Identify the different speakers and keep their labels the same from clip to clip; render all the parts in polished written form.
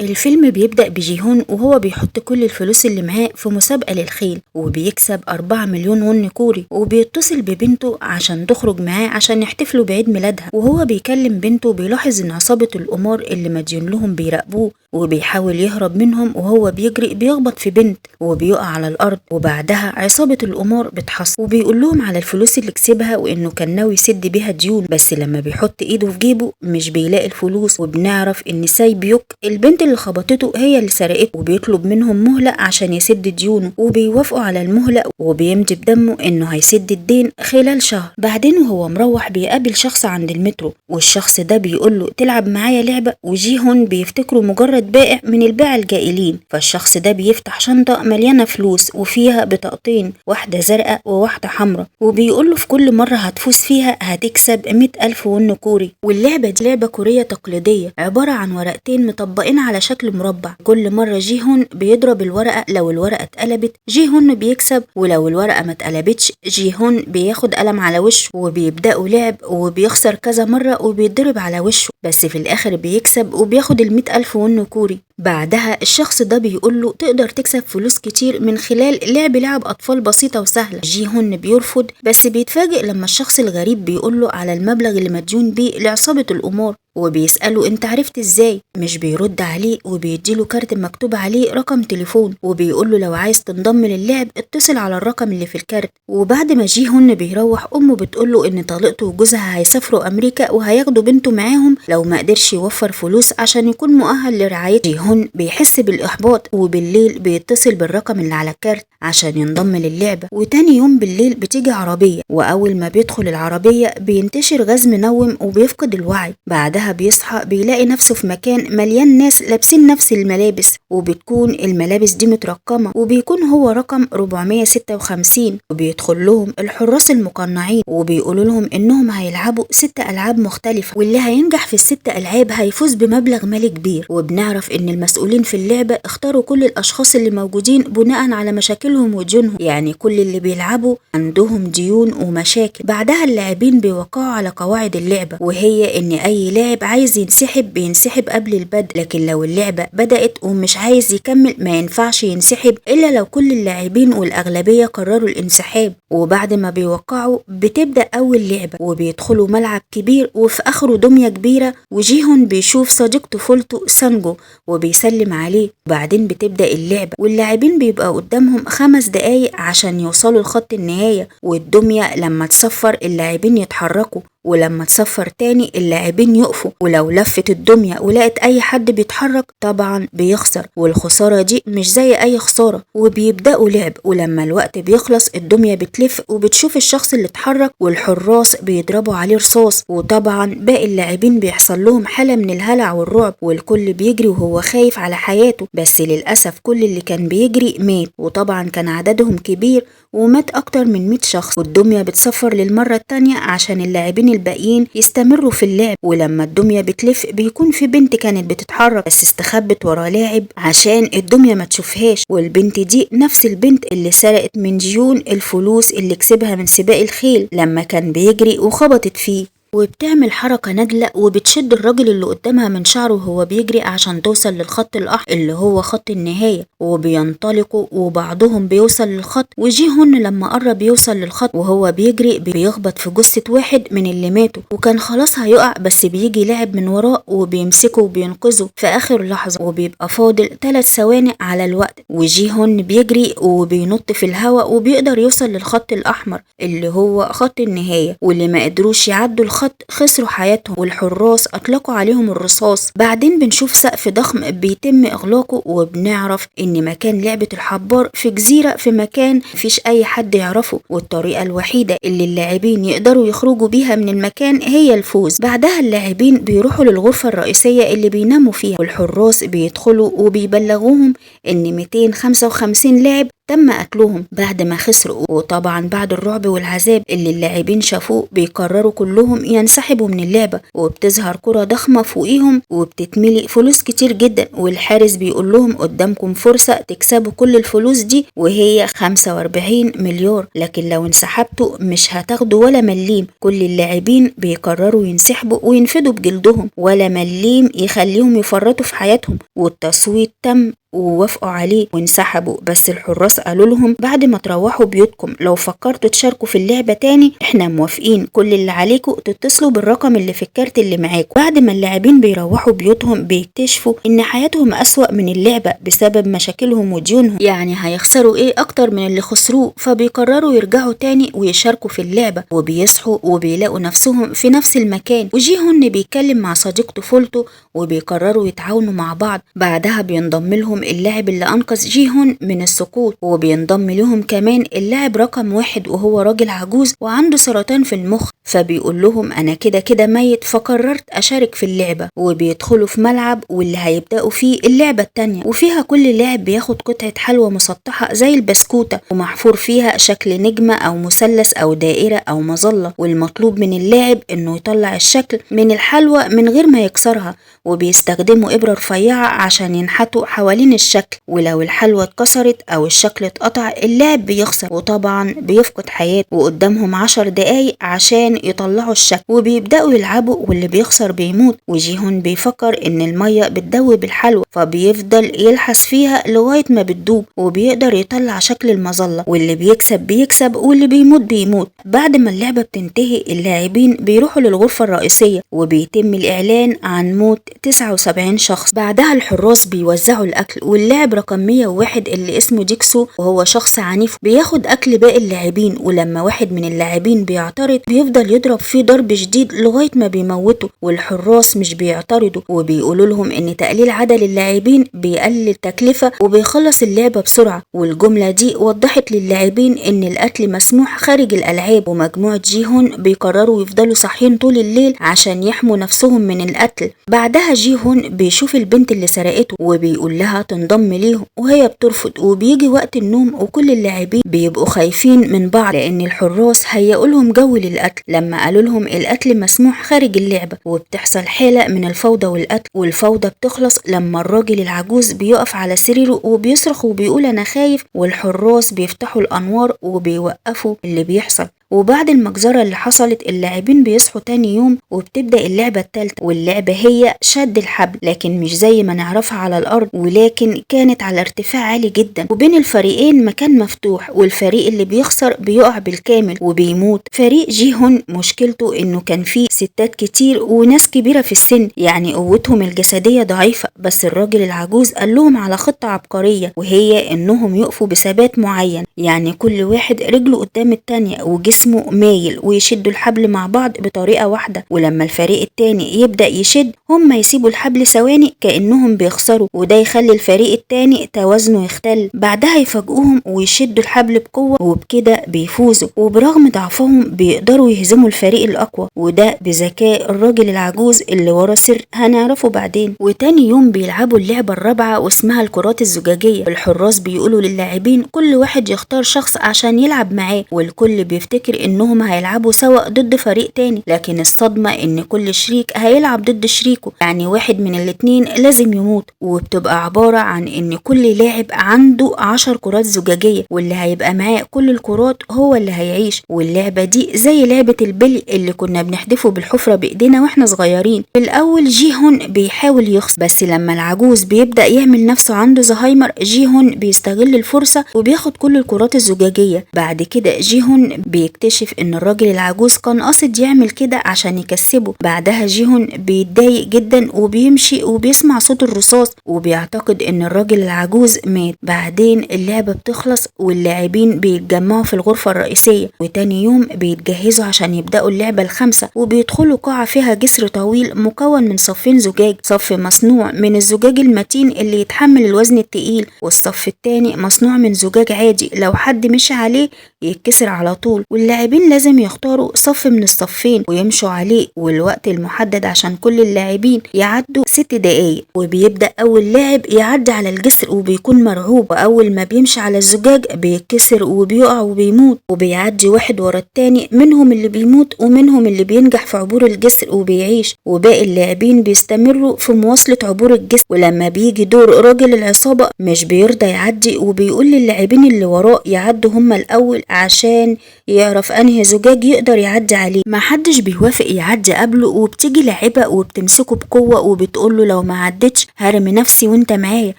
Speaker 1: الفيلم بيبدأ بجيهون وهو بيحط كل الفلوس اللي معاه في مسابقة للخيل وبيكسب 4 مليون ون كوري، وبيتصل ببنته عشان تخرج معاه عشان يحتفلوا بعيد ميلادها. وهو بيكلم بنته بيلاحظ ان عصابة القمار اللي مديون لهم بيراقبوه، وبيحاول يهرب منهم وهو بيجري بيخبط في بنت وبيقع على الأرض. وبعدها عصابة القمار بتحصل وبيقول لهم على الفلوس اللي كسبها وإنه كان ناوي يسد بيها ديون، بس لما بيحط إيده في جيبه مش بيلاقي الفلوس. وبنعرف إن ساي بيوك البنت اللي خبطته هي اللي سرقته، وبيطلب منهم مهلة عشان يسد ديونه، وبيوافقوا على المهلة وبيمضي بدمه إنه هيسد الدين خلال شهر. بعدين وهو مروح بيقابل شخص عند المترو، والشخص ده بيقول له تلعب معايا لعبة، وجي هون بيفتكره مجرد بائع من الباعة الجائلين. فالشخص ده بيفتح شنطة مليانة فلوس وفيها بطاقتين، واحدة زرقاء وواحدة حمراء، وبيقول له في كل مرة هتفوز فيها هتكسب 100,000 ون كوري. واللعبة دي لعبة كورية تقليدية عبارة عن ورقتين مطبقين على شكل مربع. كل مرة جي هون بيضرب الورقة، لو الورقة اتقلبت جي هون بيكسب، ولو الورقة ما اتقلبتش جي هون بياخد قلم على وشه. وبيبدأوا لعب وبيخسر كذا مرة وبيتضرب على وشه، بس في الآخر بيكسب وبياخد 100,000 ون كوري. بعدها الشخص ده بيقول له تقدر تكسب فلوس كتير من خلال لعب أطفال بسيطة وسهلة. جي هون بيرفض، بس بيتفاجئ لما الشخص الغريب بيقول له على المبلغ اللي مديون بيه لعصابة القمار، وبيسأله انت عرفت ازاي؟ مش بيرد عليه، وبيديله كارت مكتوب عليه رقم تليفون، وبيقول له لو عايز تنضم للعب اتصل على الرقم اللي في الكارت. وبعد ما جي هون بيروح، امه بتقول له ان طليقته وجوزها هيسافروا امريكا وهياخدوا بنته معاهم لو ما قدرش يوفر فلوس عشان يكون مؤهل لرعايته. جي هون بيحس بالاحباط، وبالليل بيتصل بالرقم اللي على الكارت عشان ينضم للعبة. وتاني يوم بالليل بتيجي عربية، واول ما بيدخل العربية بينتشر غاز منوم وبيفقد الوعي. بعدها بيصحى بيلاقي نفسه في مكان مليان ناس لابسين نفس الملابس، وبتكون الملابس دي مترقمة، وبيكون هو رقم 456. وبيدخل لهم الحراس المقنعين وبيقولوا لهم انهم هيلعبوا 6 ألعاب مختلفة، واللي هينجح في ال6 ألعاب هيفوز بمبلغ مالي كبير. وبنعرف ان المسؤولين في اللعبة اختاروا كل الاشخاص اللي موجودين بناء على مشاكلهم وديونهم، يعني كل اللي بيلعبوا عندهم ديون ومشاكل. بعدها اللاعبين بيوقعوا على قواعد اللعبة، وهي ان اي لاعب عايز ينسحب بينسحب قبل البدء، لكن لو اللعبة بدأت ومش عايز يكمل ما ينفعش ينسحب إلا لو كل اللاعبين والأغلبية قرروا الانسحاب. وبعد ما بيوقعوا بتبدأ أول لعبة، وبيدخلوا ملعب كبير وفي آخره دمية كبيرة، وجيهون بيشوف صديق طفولته سانجو وبيسلم عليه. وبعدين بتبدأ اللعبة واللاعبين بيبقى قدامهم 5 دقايق عشان يوصلوا لخط النهاية، والدمية لما تصفر اللاعبين يتحركوا، ولما تصفر تاني اللاعبين يقفوا. ولو لفت الدمية ولقت اي حد بيتحرك طبعا بيخسر، والخسارة دي مش زي اي خسارة. وبيبدأوا لعب، ولما الوقت بيخلص الدمية بتلف وبتشوف الشخص اللي اتحرك، والحراس بيضربوا عليه رصاص. وطبعا باقي اللاعبين بيحصل لهم حالة من الهلع والرعب، والكل بيجري وهو خايف على حياته، بس للأسف كل اللي كان بيجري مات. وطبعا كان عددهم كبير ومات اكتر من 100 شخص. والدمية بتصفر للمرة التانية عشان اللاعبين الباقيين يستمروا في اللعب. ولما الدمية بتلف بيكون في بنت كانت بتتحرك بس استخبت ورا لاعب عشان الدمية ما تشوفهاش، والبنت دي نفس البنت اللي سرقت من جيون الفلوس اللي كسبها من سباق الخيل لما كان بيجري وخبطت فيه. وبتعمل حركة نادلة وبتشد الراجل اللي قدامها من شعره وهو بيجري عشان توصل للخط الأحمر اللي هو خط النهاية، وبينطلقوا وبعضهم بيوصل للخط. وجي هون لما قرب يوصل للخط وهو بيجري بيخبط في جثة واحد من اللي ماتوا، وكان خلاص هيقع، بس بيجي لاعب من وراه وبيمسكه وبينقذه في آخر لحظة، وبيبقى فاضل 3 ثواني على الوقت. وجي هون بيجري وبينط في الهواء وبيقدر يوصل للخط الأحمر اللي هو خط النهاية، واللي ما قدروش يعدوا الخط خسروا حياتهم، والحراس اطلقوا عليهم الرصاص. بعدين بنشوف سقف ضخم بيتم اغلاقه، وبنعرف ان مكان لعبة الحبار في جزيرة في مكان مفيش اي حد يعرفه، والطريقة الوحيدة اللي اللاعبين يقدروا يخرجوا بيها من المكان هي الفوز. بعدها اللاعبين بيروحوا للغرفة الرئيسية اللي بيناموا فيها، والحراس بيدخلوا وبيبلغوهم ان 255 لاعب تم قتلهم بعد ما خسروا. وطبعا بعد الرعب والعذاب اللي اللاعبين شافوه بيقرروا كلهم ينسحبوا من اللعبة، وبتظهر كرة ضخمة فوقيهم وبتتملي فلوس كتير جدا، والحارس بيقول لهم قدامكم فرصة تكسبوا كل الفلوس دي وهي 45 مليار، لكن لو انسحبتوا مش هتاخدوا ولا مليم. كل اللاعبين بيقرروا ينسحبوا وينفدوا بجلدهم، ولا مليم يخليهم يفرطوا في حياتهم. والتصويت تم ووافقوا عليه وانسحبوا، بس الحراس قالوا لهم بعد ما تروحوا بيوتكم لو فكرتوا تشاركوا في اللعبة تاني احنا موافقين، كل اللي عليكم تتصلوا بالرقم اللي في الكارت اللي معاكم. بعد ما اللاعبين بيروحوا بيوتهم بيكتشفوا ان حياتهم اسوأ من اللعبة بسبب مشاكلهم وديونهم، يعني هيخسروا ايه اكتر من اللي خسروه، فبيقرروا يرجعوا تاني ويشاركوا في اللعبة. وبيصحوا وبيلاقوا نفسهم في نفس المكان، وجي هون بيتكلم مع صديق طفولته وبيقرروا يتعاونوا مع بعض. بعدها بينضم لهم اللاعب اللي أنقذ جي هون من السقوط، وبينضم لهم كمان اللاعب رقم 1 وهو راجل عجوز وعنده سرطان في المخ، فبيقول لهم أنا كده كده ميت فقررت أشارك في اللعبة. وبيدخلوا في ملعب واللي هيبدأوا فيه اللعبة التانية، وفيها كل لاعب بياخد قطعة حلوى مسطحة زي البسكوتة ومحفور فيها شكل نجمة أو مثلث أو دائرة أو مظلة، والمطلوب من اللاعب إنه يطلع الشكل من الحلوى من غير ما يكسرها، وبيستخدموا إبرة رفيعة عشان ينحتوا حوالين الشكل، ولو الحلوى اتكسرت أو الشكل اتقطع اللاعب بيخسر وطبعا بيفقد حياته. وقدامهم 10 دقايق عشان يطلعوا الشكل، وبيبدأوا يلعبوا واللي بيخسر بيموت. وجي هون بيفكر إن المية بتدوب الحلوى، فبيفضل يلحس فيها لغاية ما بتدوب وبيقدر يطلع شكل المظلة، واللي بيكسب واللي بيموت. بعد ما اللعبة بتنتهي اللاعبين بيروحوا للغرفة الرئيسية وبيتم الإعلان عن موت 79 شخص. بعدها الحراس بيوزعوا الأكل، واللاعب رقم 101 اللي اسمه ديكسو وهو شخص عنيف بياخد أكل باقي اللاعبين، ولما واحد من اللاعبين بيعترض بيفضل يضرب فيه ضرب شديد لغاية ما بيموته. والحراس مش بيعترضوا وبيقولوا لهم إن تقليل عدد اللاعبين بيقلل التكلفة وبيخلص اللعبة بسرعة. والجملة دي وضحت للاعبين إن القتل مسموح خارج الألعاب. ومجموعة جي هون بيقرروا يفضلوا صاحيين طول الليل عشان يحموا نفسهم من القتل. بعدها جي هون بيشوف البنت اللي سرقته وبيقول لها تنضم ليهم، وهي بترفض. وبيجي وقت النوم وكل اللاعبين بيبقوا خايفين من بعض لأن الحراس هيقوا لهم جو للقتل لما قالوا لهم القتل مسموح خارج اللعبة. وبتحصل حالة من الفوضى والقتل، والفوضى بتخلص لما الراجل العجوز بيقف على سريره وبيصرخ وبيقول أنا خايف، والحراس بيفتحوا الأنوار وبيوقفوا اللي بيحصل. وبعد المجزرة اللي حصلت اللاعبين بيصحوا تاني يوم وبتبدأ اللعبة التالتة، واللعبة هي شد الحبل، لكن مش زي ما نعرفها على الأرض، ولكن كانت على ارتفاع عالي جدا، وبين الفريقين مكان مفتوح، والفريق اللي بيخسر بيقع بالكامل وبيموت. فريق جي هون مشكلته إنه كان فيه ستات كتير وناس كبيرة في السن، يعني قوتهم الجسدية ضعيفة، بس الراجل العجوز قال لهم على خطة عبقرية، وهي إنهم يقفوا بثبات معين، يعني كل واحد رجله قدام التانية وجسمه مايل، ويشدوا الحبل مع بعض بطريقة واحدة. ولما الفريق التاني يبدأ يشد هم يسيبوا الحبل ثواني كأنهم بيخسروا، وده يخلي الفريق التاني توازنه يختل. بعدها يفاجئوهم ويشدوا الحبل بقوة، وبكده بيفوزوا، وبرغم ضعفهم بيقدروا يهزموا الفريق الأقوى، وده بذكاء الراجل العجوز اللي ورا سر هنعرفه بعدين. وتاني يوم بيلعبوا اللعبة الرابعة واسمها الكرات الزجاجية. الحراس بيقولوا للاعبين كل واحد يختار شخص عشان يلعب معاه، والكل بيفتكر انهم هيلعبوا سوا ضد فريق تاني، لكن الصدمة ان كل شريك هيلعب ضد شريكه، يعني واحد من الاتنين لازم يموت. وبتبقى عبارة عن ان كل لاعب عنده 10 كرات زجاجية، واللي هيبقى معاه كل الكرات هو اللي هيعيش. واللعبة دي زي لعبة البلي اللي كنا بنحدفه بالحفرة بايدينا واحنا صغيرين. في الاول جي هون بيحاول يخسر، بس لما العجوز بيبدأ يعمل نفسه عنده زهايمر جي هون بيستغل الفرصة وبياخد كل الكرات الزجاجية. بعد كده جي هون بيكتشف ان الراجل العجوز كان قاصد يعمل كده عشان يكسبه. بعدها جي هون بيتضايق جدا وبيمشي وبيسمع صوت الرصاص وبيعتقد ان الراجل العجوز مات. بعدين اللعبة بتخلص واللاعبين بيتجمعوا في الغرفة الرئيسية، وتاني يوم بيتجهزوا عشان يبدأوا اللعبة الخامسة، وبيدخلوا قاعة فيها جسر طويل مكون من صفين زجاج، صف مصنوع من الزجاج المتين اللي يتحمل الوزن التقيل، والصف التاني مصنوع من زجاج عادي لو حد مشي عليه يتكسر على طول. اللاعبين لازم يختاروا صف من الصفين ويمشوا عليه، والوقت المحدد عشان كل اللاعبين يعدوا 6 دقايق. وبيبدأ أول لاعب يعدي على الجسر وبيكون مرعوب، وأول ما بيمشي على الزجاج بيتكسر وبيقع وبيموت، وبيعدي واحد ورا التاني، منهم اللي بيموت ومنهم اللي بينجح في عبور الجسر وبيعيش، وباقي اللاعبين بيستمروا في مواصلة عبور الجسر. ولما بيجي دور راجل العصابة مش بيرضى يعدي، وبيقول للاعبين اللي وراه يعدوا هما الأول عشان يعرف أنهي زجاج يقدر يعدي عليه. محدش بيوافق يعدي قبله، وبتيجي لاعبة وبتمسكه بقوة وبتقوله لو ما عدتش هرمي نفسي وانت معايا،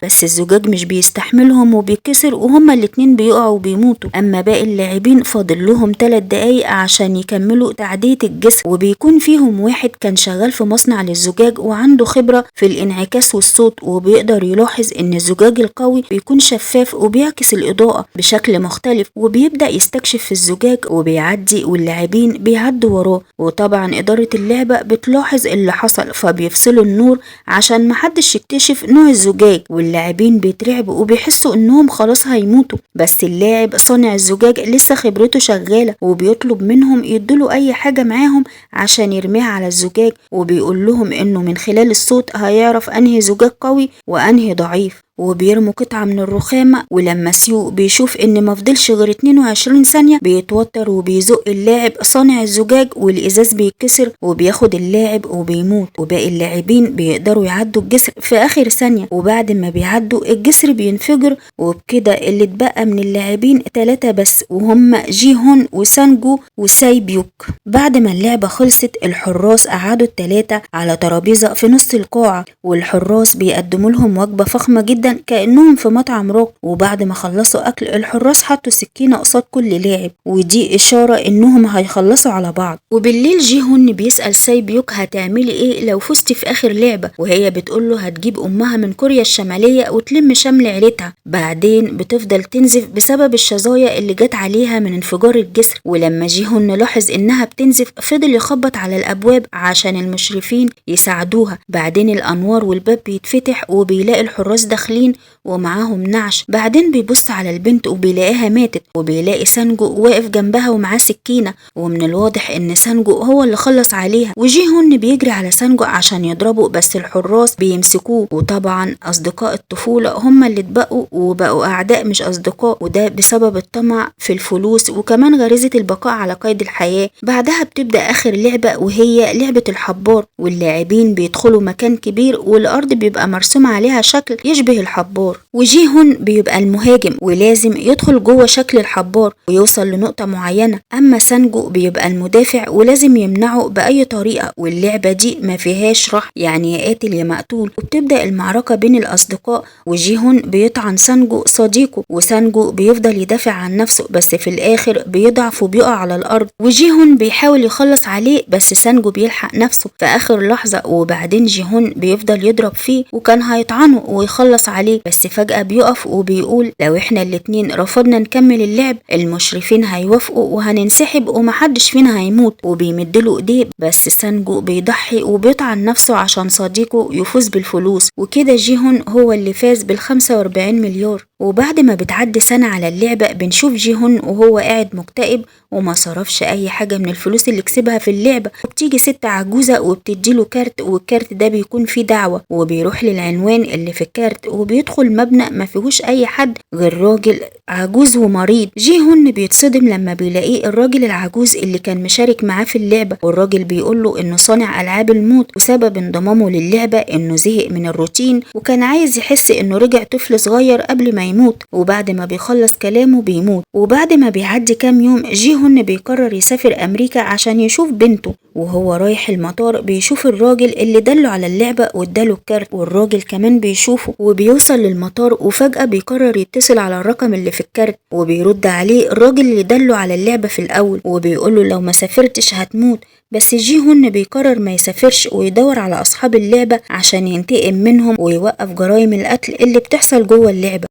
Speaker 1: بس الزجاج مش بيستحملهم وبيكسر وهما الاتنين بيقعوا وبيموتوا. أما باقي اللاعبين فاضل لهم 3 دقايق عشان يكملوا تعدية الجسر، وبيكون فيهم واحد كان شغال في مصنع للزجاج وعنده خبرة في الانعكاس والصوت، وبيقدر يلاحظ ان الزجاج القوي بيكون شفاف وبيعكس الإضاءة بشكل مختلف، وبيبدأ يستكشف في الزجاج وبيعدي واللاعبين بيعدوا وراه. وطبعا إدارة اللعبة بتلاحظ اللي حصل فبيفصلوا النور عشان محدش يكتشف نوع الزجاج، واللاعبين بيترعبوا وبيحسوا انهم خلاص هيموتوا، بس اللاعب صانع الزجاج لسه خبرته شغالة وبيطلب منهم يدلوا اي حاجة معاهم عشان يرميها على الزجاج، وبيقول لهم انه من خلال الصوت هيعرف انهي زجاج قوي وانهي ضعيف. وبيرموا قطعة من الرخامة، ولما سيو بيشوف ان مفضلش غير 22 ثانية بيتوتر وبيزق اللاعب صانع الزجاج والإزاز بيتكسر وبياخد اللاعب وبيموت، وباقي اللاعبين بيقدروا يعدوا الجسر في آخر ثانية، وبعد ما بيعدوا الجسر بينفجر، وبكده اللي اتبقى من اللاعبين 3 بس، وهم جي هون وسانجو وساي بيوك. بعد ما اللعبة خلصت الحراس قعدوا ال3 على ترابيزة في نص القاعة، والحراس بيقدموا لهم وجبة فخمة جدا كأنهم في مطعم راقي. وبعد ما خلصوا أكل الحراس حطوا سكينة قصاد كل لاعب، ودي إشارة إنهم هيخلصوا على بعض. وبالليل جي هون بيسأل ساي بيوك هتعملي إيه لو فزتي في آخر لعبة، وهي بتقوله هتجيب أمها من كوريا الشمالية وتلم شمل عيلتها. بعدين بتفضل تنزف بسبب الشظايا اللي جت عليها من انفجار الجسر، ولما جي هون لاحظ إنها بتنزف فضل يخبط على الأبواب عشان المشرفين يساعدوها. بعدين الأنوار والباب بيتفتح وبيلاقي الحراس داخلين ومعاهم نعش. بعدين بيبص على البنت وبيلاقيها ماتت، وبيلاقي سانجو واقف جنبها ومعاه سكينة، ومن الواضح ان سانجو هو اللي خلص عليها. وجي هون بيجري على سانجو عشان يضربه، بس الحراس بيمسكوه، وطبعا اصدقاء الطفولة هم اللي اتبقوا وبقوا اعداء مش اصدقاء، وده بسبب الطمع في الفلوس وكمان غريزة البقاء على قيد الحياة. بعدها بتبدأ اخر لعبة وهي لعبة الحبار، واللاعبين بيدخلوا مكان كبير والارض بيبقى مرسوم عليها شكل يشبه الحبار، وجي هون بيبقى المهاجم ولازم يدخل جوه شكل الحبار ويوصل لنقطة معينة. أما سانجو بيبقى المدافع ولازم يمنعه بأي طريقة، واللعبة دي ما فيهاش رح، يعني يا قاتل يا مقتول. وبتبدأ المعركة بين الأصدقاء، وجي هون بيطعن سانجو صديقه، وسانجو بيفضل يدافع عن نفسه بس في الآخر بيضعف وبيقع على الأرض، وجي هون بيحاول يخلص عليه بس سانجو بيلحق نفسه في آخر لحظة. وبعدين جي هون بيفضل يضرب فيه وكان هيطعنه ويخلص عليه، بس فجأة بيقف وبيقول لو احنا الاتنين رفضنا نكمل اللعب المشرفين هيوافقوا وهننسحب ومحدش فينا هيموت، وبيمدله ايديه بس سانجو بيضحي وبيطعن نفسه عشان صديقه يفوز بالفلوس، وكده جي هون هو اللي فاز بال45 مليار. وبعد ما بتعدي سنة على اللعبة بنشوف جي هون وهو قاعد مكتئب وما صرفش اي حاجة من الفلوس اللي كسبها في اللعبة، وبتيجي ست عجوزة وبتديله كارت، والكارت ده بيكون فيه دعوة، وبيروح للعنوان اللي في الكارت وبيدخل مبنى ما فيهوش اي حد غير راجل عجوز ومريض. جي هون بيتصدم لما بيلاقيه الراجل العجوز اللي كان مشارك معاه في اللعبة، والراجل بيقوله انه صانع العاب الموت، وسبب انضمامه للعبة انه زهق من الروتين وكان عايز يحس انه رجع طفل صغير قبل ما يموت. وبعد ما بيخلص كلامه بيموت. وبعد ما بيعدي كام يوم جي هون بيقرر يسافر امريكا عشان يشوف بنته، وهو رايح المطار بيشوف الراجل اللي دله على اللعبة واداله الكارت، والراجل كمان بيشوفه وبيوصل للمطار، وفجأة بيقرر يتصل على الرقم اللي في الكارت، وبيرد عليه الراجل اللي دله على اللعبة في الأول وبيقوله لو ما سافرتش هتموت. بس جي هون بيقرر ما يسافرش ويدور على أصحاب اللعبة عشان ينتقم منهم ويوقف جرائم القتل اللي بتحصل جوه اللعبة.